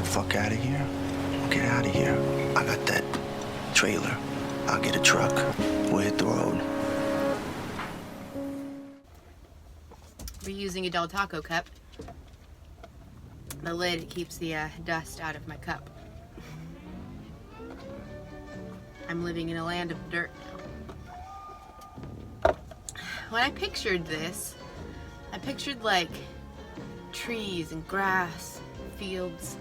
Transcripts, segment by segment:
fuck out of here, I'll get out of here. I got that trailer. I'll get a truck. We'll hit the road. We're using a Del Taco cup. The lid keeps the dust out of my cup. I'm living in a land of dirt now. When I pictured this, I pictured like trees and grass, fields.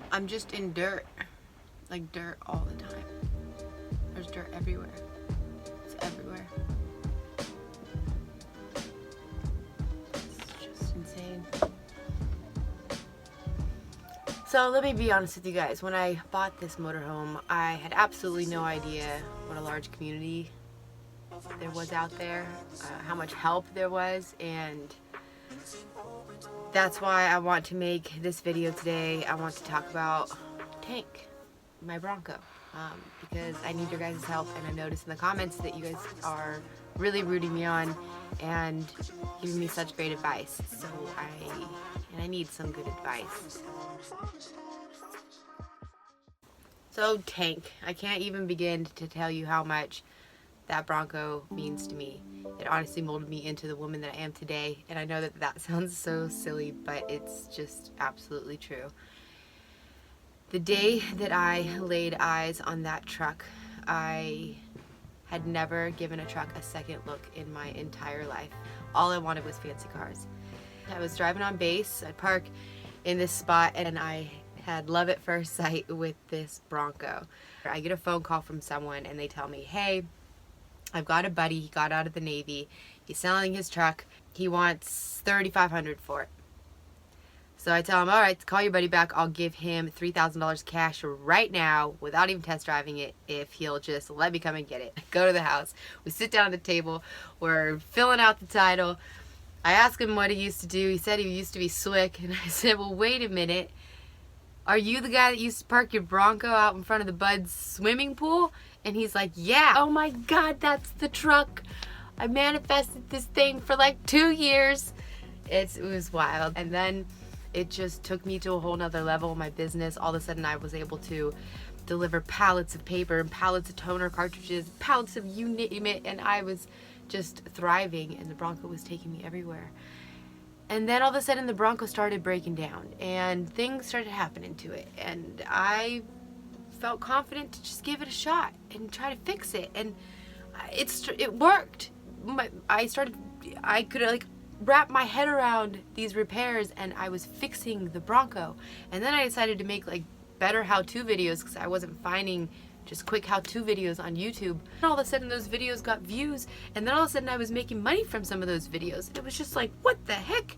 I'm just in dirt, like dirt all the time. There's dirt everywhere. It's everywhere. It's just insane. So let me be honest with you guys. When I bought this motorhome, I had absolutely no idea what a large community there was out there, how much help there was, and that's why I want to make this video today. I want to talk about Tank, my Bronco, because I need your guys' help, and I noticed in the comments that you guys are really rooting me on and giving me such great advice. So I need some good advice. So Tank, I can't even begin to tell you how much that Bronco means to me. It honestly molded me into the woman that I am today, and I know that that sounds so silly, but it's just absolutely true. The day that I laid eyes on that truck, I had never given a truck a second look in my entire life. All I wanted was fancy cars. I was driving on base. I'd park in this spot, and I had love at first sight with this Bronco. I get a phone call from someone, and they tell me, hey, I've got a buddy, he got out of the Navy, he's selling his truck, he wants $3,500 for it. So I tell him, all right, call your buddy back, I'll give him $3,000 cash right now without even test driving it if he'll just let me come and get it. I go to the house, we sit down at the table, we're filling out the title. I ask him what he used to do. He said he used to be slick, and I said, well, wait a minute. Are you the guy that used to park your Bronco out in front of the Bud's swimming pool? And he's like, yeah. Oh my God, that's the truck. I manifested this thing for like 2 years. It was wild. And then it just took me to a whole nother level in my business. All of a sudden I was able to deliver pallets of paper and pallets of toner cartridges, pallets of you name it, and I was just thriving, and the Bronco was taking me everywhere. And then all of a sudden the Bronco started breaking down and things started happening to it, and I felt confident to just give it a shot and try to fix it, and it worked. I could like wrap my head around these repairs, and I was fixing the Bronco. And then I decided to make like better how-to videos because I wasn't finding just quick how-to videos on YouTube. And all of a sudden those videos got views, and then all of a sudden I was making money from some of those videos. It was just like, what the heck?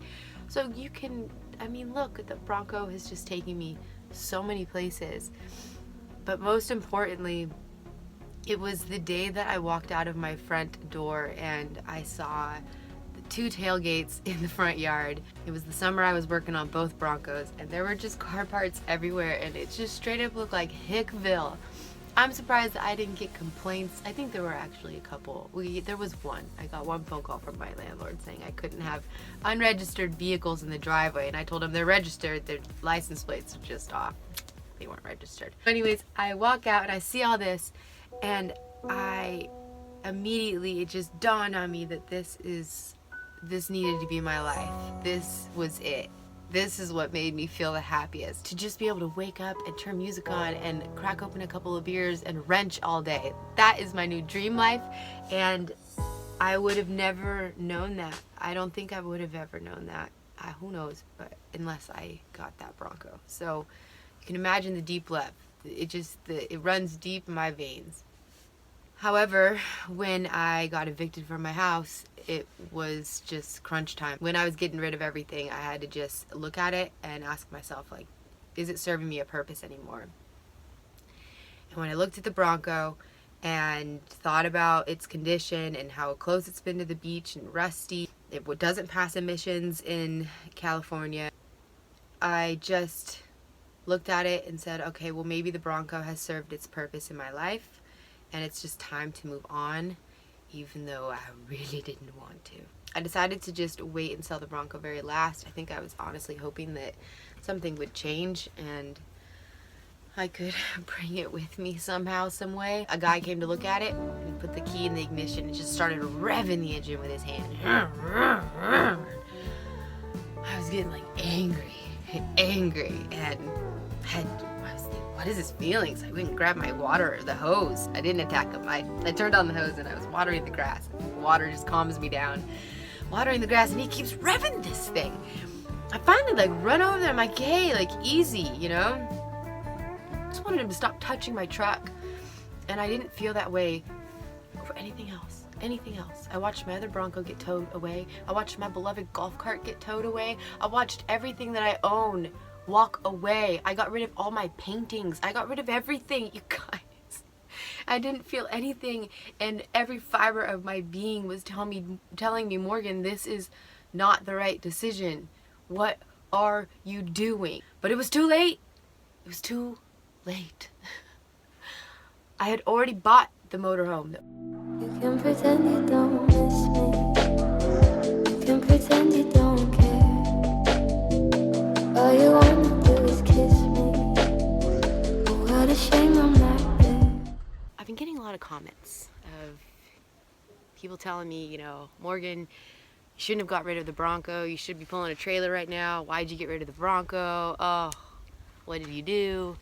So you can, I mean, look, the Bronco has just taken me so many places. But most importantly, it was the day that I walked out of my front door and I saw the 2 tailgates in the front yard. It was the summer I was working on both Broncos, and there were just car parts everywhere, and it just straight up looked like Hickville. I'm surprised that I didn't get complaints. I think there were actually a couple. There was one. I got one phone call from my landlord saying I couldn't have unregistered vehicles in the driveway, and I told him they're registered, their license plates are just off. They weren't registered. Anyways, I walk out and I see all this, and I immediately, it just dawned on me that this needed to be my life. This was it. This is what made me feel the happiest. To just be able to wake up and turn music on and crack open a couple of beers and wrench all day. That is my new dream life, and I would have never known that. I don't think I would have ever known that. Who knows, but unless I got that Bronco. So you can imagine the deep love. It runs deep in my veins. However, when I got evicted from my house, it was just crunch time. When I was getting rid of everything, I had to just look at it and ask myself, like, is it serving me a purpose anymore? And when I looked at the Bronco and thought about its condition and how close it's been to the beach and rusty, it doesn't pass emissions in California, I just looked at it and said, okay, well, maybe the Bronco has served its purpose in my life, and it's just time to move on even though I really didn't want to. I decided to just wait and sell the Bronco very last. I think I was honestly hoping that something would change and I could bring it with me somehow, some way. A guy came to look at it and put the key in the ignition and just started revving the engine with his hand. I was getting like angry, and I was thinking, what is this feeling? So I went and grabbed my water, the hose. I didn't attack him. I turned on the hose and I was watering the grass. Water just calms me down. Watering the grass, and he keeps revving this thing. I finally like run over there. I'm like, hey, like easy, you know? I just wanted him to stop touching my truck. And I didn't feel that way over anything else. Anything else. I watched my other Bronco get towed away. I watched my beloved golf cart get towed away. I watched everything that I own walk away. I got rid of all my paintings. I got rid of everything, you guys. I didn't feel anything, and every fiber of my being was telling me, Morgan, this is not the right decision. What are you doing? But it was too late. It was too late. I had already bought the motorhome. You can pretend you don't miss me. You can pretend you don't care. All you wanna do is kiss me. Oh, what a shame I'm not there. I've been getting a lot of comments of people telling me, you know, Morgan, you shouldn't have got rid of the Bronco. You should be pulling a trailer right now. Why'd you get rid of the Bronco? Oh, what did you do?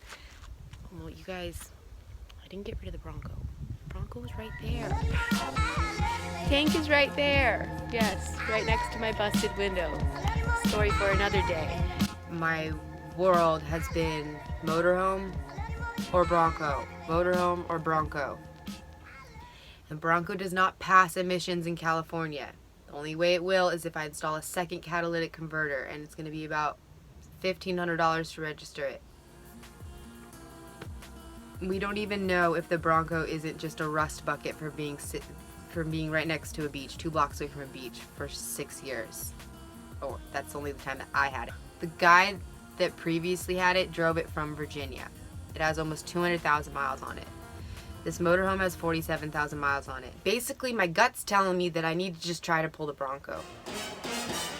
Well, you guys, I didn't get rid of the Bronco. Bronco was right there. Tank is right there. Yes, right next to my busted window. Story for another day. My world has been motorhome or Bronco. Motorhome or Bronco. And Bronco does not pass emissions in California. The only way it will is if I install a second catalytic converter, and it's going to be about $1,500 to register it. We don't even know if the Bronco isn't just a rust bucket for being right next to a beach, 2 blocks away from a beach for 6 years. Oh, that's only the time that I had it. The guy that previously had it drove it from Virginia. It has almost 200,000 miles on it. This motorhome has 47,000 miles on it. Basically, my gut's telling me that I need to just try to pull the Bronco.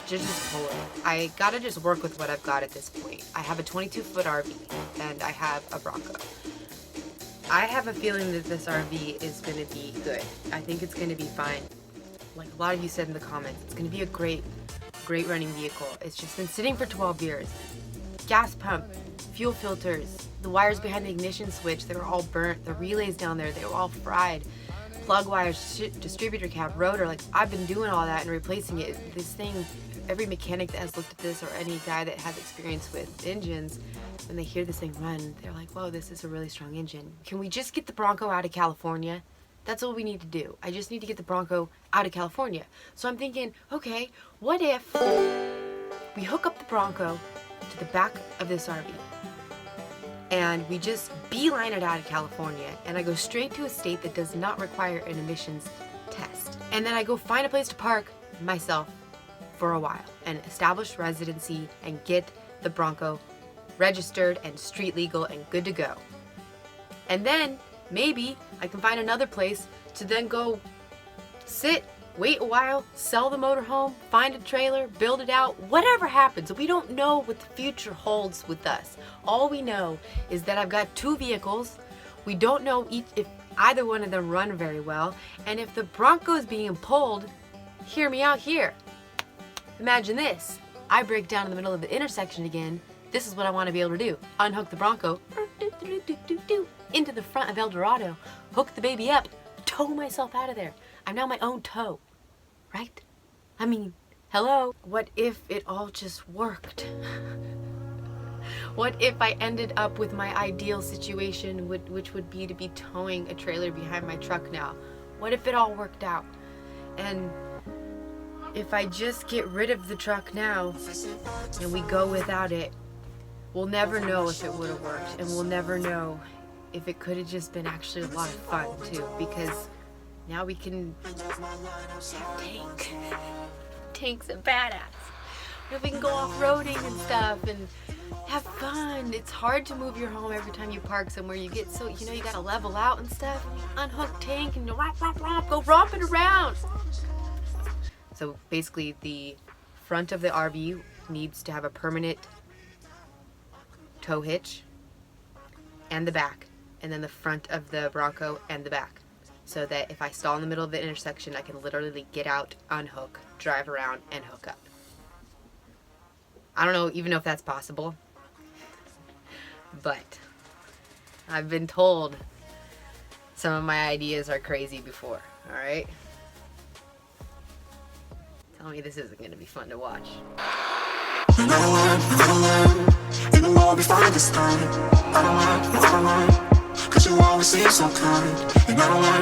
Just pull it. I gotta just work with what I've got at this point. I have a 22-foot RV, and I have a Bronco. I have a feeling that this RV is gonna be good. I think it's gonna be fine. Like a lot of you said in the comments, it's gonna be a great running vehicle. It's just been sitting for 12 years. Gas pump, fuel filters, the wires behind the ignition switch, they were all burnt. The relays down there, they were all fried. Plug wires, distributor cap, rotor, like I've been doing all that and replacing it. This thing, every mechanic that has looked at this or any guy that has experience with engines, when they hear this thing run, they're like, whoa, this is a really strong engine. Can we just get the Bronco out of California? That's all we need to do. I just need to get the Bronco out of California. So I'm thinking, okay, what if we hook up the Bronco to the back of this RV and we just beeline it out of California and I go straight to a state that does not require an emissions test. And then I go find a place to park myself for a while and establish residency and get the Bronco registered and street legal and good to go. And then maybe I can find another place to then go sit, wait a while, sell the motorhome, find a trailer, build it out, whatever happens. We don't know what the future holds with us. All we know is that I've got 2 vehicles. We don't know if either one of them run very well. And if the Bronco is being pulled, hear me out here. Imagine this. I break down in the middle of the intersection again. This is what I want to be able to do. Unhook the Bronco into the front of El Dorado, hook the baby up, tow myself out of there. I'm now my own tow, right? I mean, hello? What if it all just worked? What if I ended up with my ideal situation, which would be to be towing a trailer behind my truck now? What if it all worked out? And if I just get rid of the truck now and we go without it, we'll never know if it would have worked, and we'll never know if it could have just been actually a lot of fun too, because now we can have Tank. Tank's a badass. We can go off-roading and stuff, and have fun. It's hard to move your home every time you park somewhere. You get so, you know, you gotta level out and stuff. Unhook tank and go romping around. So basically the front of the RV needs to have a permanent tow hitch, and the back, and then the front of the Bronco and the back, so that if I stall in the middle of the intersection, I can literally get out, unhook, drive around, and hook up. I don't know even know if that's possible, but I've been told some of my ideas are crazy before, alright? Tell me this isn't going to be fun to watch. We never learn, even more we find this time. I don't learn, cause you always seem so kind. We never learn,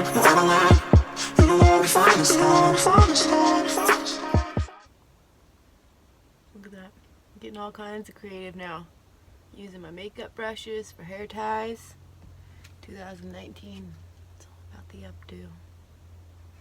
even more we find this time. Look at that. I'm getting all kinds of creative now. Using my makeup brushes for hair ties. 2019. It's all about the updo.